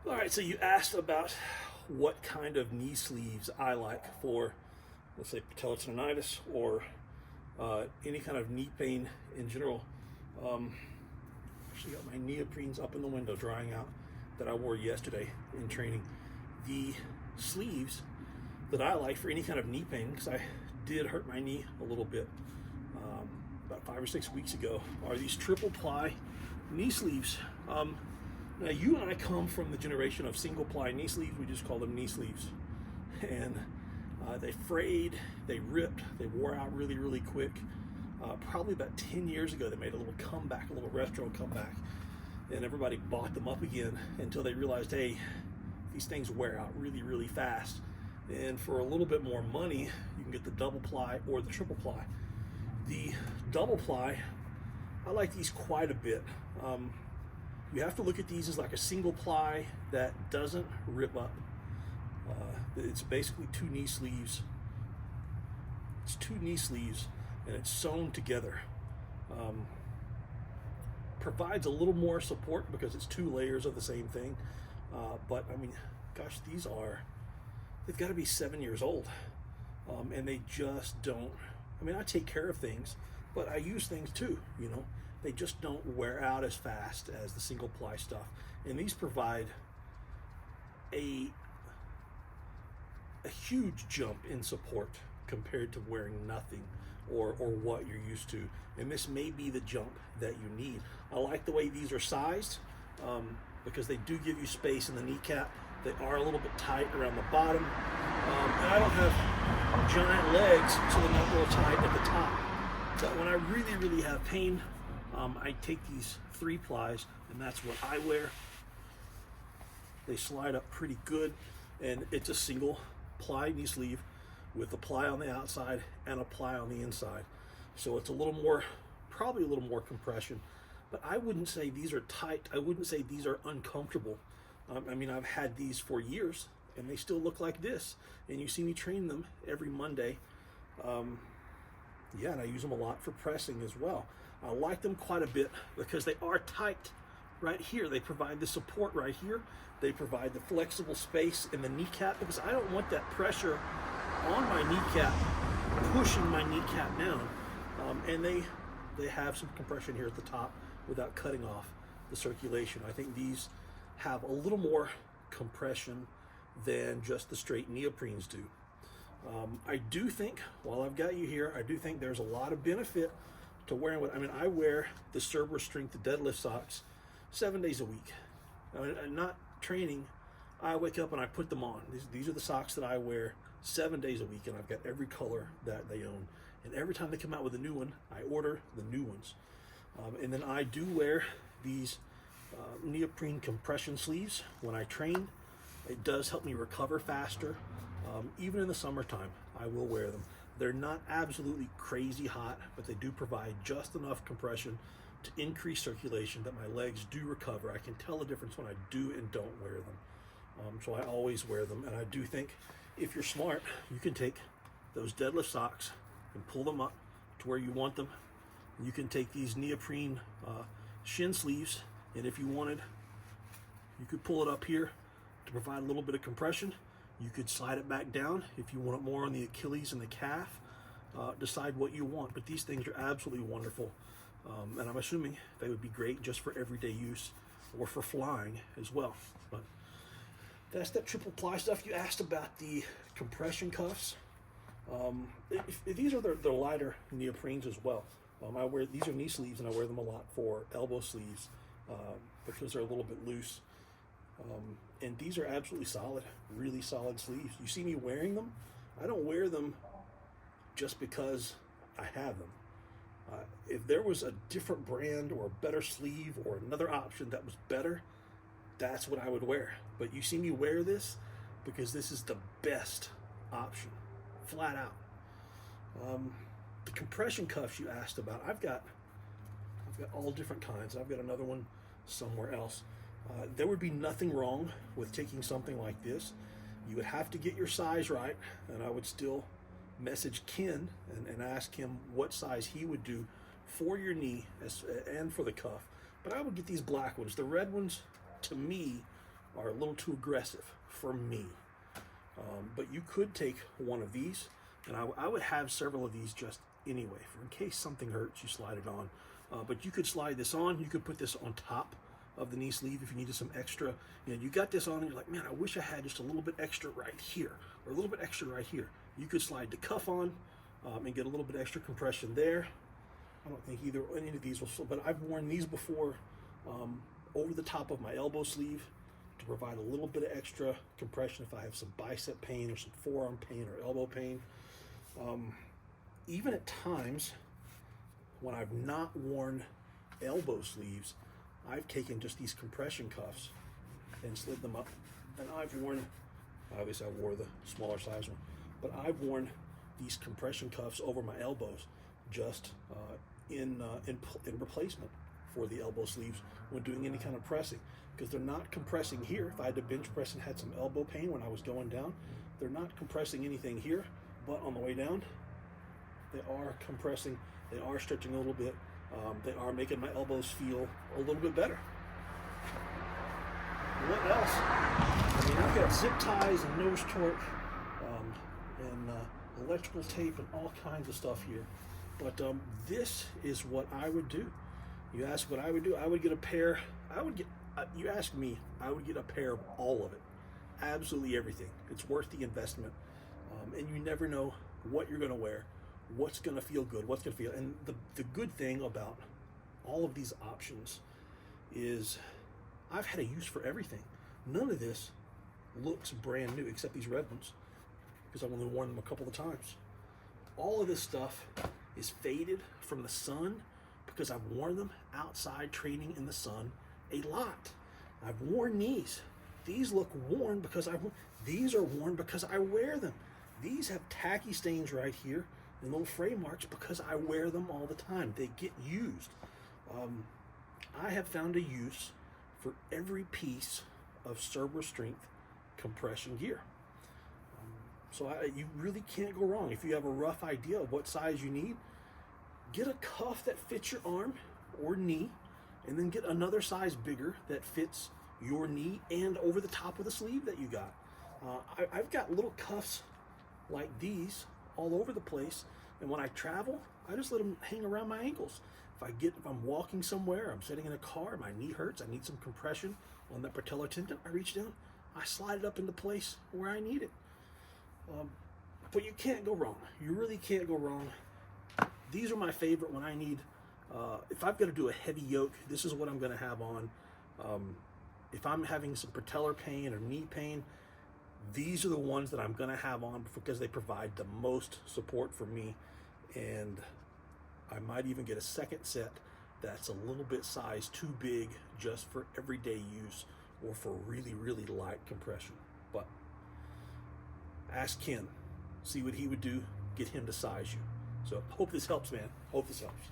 All right, so you asked about what kind of knee sleeves I like for, let's say, patella tendonitis or any kind of knee pain in general. Um, Actually, got my neoprenes up in the window drying out that I wore yesterday in training. The sleeves that I like for any kind of knee pain, because I did hurt my knee a little bit about 5 or 6 weeks ago, are these triple ply knee sleeves. Now, you and I come from the generation of single ply knee sleeves. We just call them knee sleeves. And they frayed, they ripped, they wore out really, really quick. Probably about 10 years ago, they made a little comeback, a little retro comeback. And everybody bought them up again until they realized, hey, these things wear out really, really fast. And for a little bit more money, you can get the double ply or the triple ply. The double ply, I like these quite a bit. You have to look at these as like a single ply that doesn't rip up. It's basically two knee sleeves. It's two knee sleeves and it's sewn together. Provides a little more support because it's two layers of the same thing. But I mean, gosh, they've got to be 7 years old. And they just don't, I mean, I take care of things, but I use things too, you know. They just don't wear out as fast as the single ply stuff. And these provide a huge jump in support compared to wearing nothing or what you're used to. And this may be the jump that you need. I like the way these are sized because they do give you space in the kneecap. They are a little bit tight around the bottom. And I don't have giant legs, so they're not real tight at the top. But when I really, really have pain, I take these 3 plies, and that's what I wear. They slide up pretty good, and it's a single ply knee sleeve with a ply on the outside and a ply on the inside. So it's a little more, probably a little more compression, but I wouldn't say these are tight. I wouldn't say these are uncomfortable. I mean, I've had these for years, and they still look like this. And you see me train them every Monday. Yeah, and I use them a lot for pressing as well. I like them quite a bit because they are tight right here. They provide the support right here. They provide the flexible space in the kneecap because I don't want that pressure on my kneecap pushing my kneecap down. And they have some compression here at the top without cutting off the circulation. I think these have a little more compression than just the straight neoprenes do. I do think, while I've got you here, I do think there's a lot of benefit to wearing what, I mean, I wear the Cerberus Strength deadlift socks 7 days a week. I'm not training, I wake up and I put them on. These are the socks that I wear 7 days a week, and I've got every color that they own. And every time they come out with a new one, I order the new ones. And then I do wear these neoprene compression sleeves when I train. It does help me recover faster. Even in the summertime, I will wear them. They're not absolutely crazy hot, but they do provide just enough compression to increase circulation that my legs do recover. I can tell the difference when I do and don't wear them. So I always wear them. And I do think if you're smart, you can take those deadlift socks and pull them up to where you want them. You can take these neoprene shin sleeves, and if you wanted, you could pull it up here to provide a little bit of compression. You could slide it back down if you want it more on the Achilles and the calf. Decide what you want, but these things are absolutely wonderful. And I'm assuming they would be great just for everyday use or for flying as well. But that's that triple ply stuff. You asked about the compression cuffs. These are the lighter neoprenes as well. These are knee sleeves, and I wear them a lot for elbow sleeves because they're a little bit loose. And these are absolutely solid, really solid sleeves. You see me wearing them. I don't wear them just because I have them. If there was a different brand or a better sleeve or another option that was better, that's what I would wear. But you see me wear this because this is the best option, flat out. The compression cuffs you asked about, I've got all different kinds. I've got another one somewhere else. There would be nothing wrong with taking something like this. You would have to get your size right, and I would still message Ken and ask him what size he would do for your knee and for the cuff. But I would get these black ones. The red ones, to me, are a little too aggressive for me. But you could take one of these, and I would have several of these just anyway, for in case something hurts, you slide it on. But you could slide this on. You could put this on top of the knee sleeve if you needed some extra. You know, you got this on and you're like, man, I wish I had just a little bit extra right here, or a little bit extra right here. You could slide the cuff on and get a little bit extra compression there. I don't think any of these will, but I've worn these before over the top of my elbow sleeve to provide a little bit of extra compression if I have some bicep pain or some forearm pain or elbow pain. Even at times when I've not worn elbow sleeves, I've taken just these compression cuffs and slid them up. And I've worn, obviously I wore the smaller size one, but I've worn these compression cuffs over my elbows just in replacement for the elbow sleeves when doing any kind of pressing, because they're not compressing here. If I had to bench press and had some elbow pain when I was going down, they're not compressing anything here, but on the way down, they are compressing, they are stretching a little bit, they are making my elbows feel a little bit better. What else? I mean, I've got zip ties and nose torque and electrical tape and all kinds of stuff here. But this is what I would do. You ask what I would do, I would get a pair, you ask me, I would get a pair of all of it. Absolutely everything. It's worth the investment. And you never know what you're gonna wear, what's gonna feel good, what's gonna feel. And the good thing about all of these options is I've had a use for everything. None of this looks brand new except these red ones, because I've only worn them a couple of times. All of this stuff is faded from the sun because I've worn them outside training in the sun a lot. I've worn these. These look worn because these are worn because I wear them. These have tacky stains right here and little fray marks because I wear them all the time. They get used. I have found a use for every piece of Cerber Strength compression gear. So you really can't go wrong. If you have a rough idea of what size you need, get a cuff that fits your arm or knee, and then get another size bigger that fits your knee and over the top of the sleeve that you got. I've got little cuffs like these all over the place, and when I travel, I just let them hang around my ankles. If I'm walking somewhere, I'm sitting in a car, my knee hurts, I need some compression on that patellar tendon, I reach down, I slide it up into place where I need it. But you can't go wrong. You really can't go wrong. These are my favorite when I need, if I've got to do a heavy yoke, this is what I'm going to have on. If I'm having some patellar pain or knee pain, these are the ones that I'm going to have on because they provide the most support for me. And I might even get a second set that's a little bit size too big just for everyday use or for really, really light compression. But ask Ken, see what he would do, get him to size you. So hope this helps, man. Hope this helps.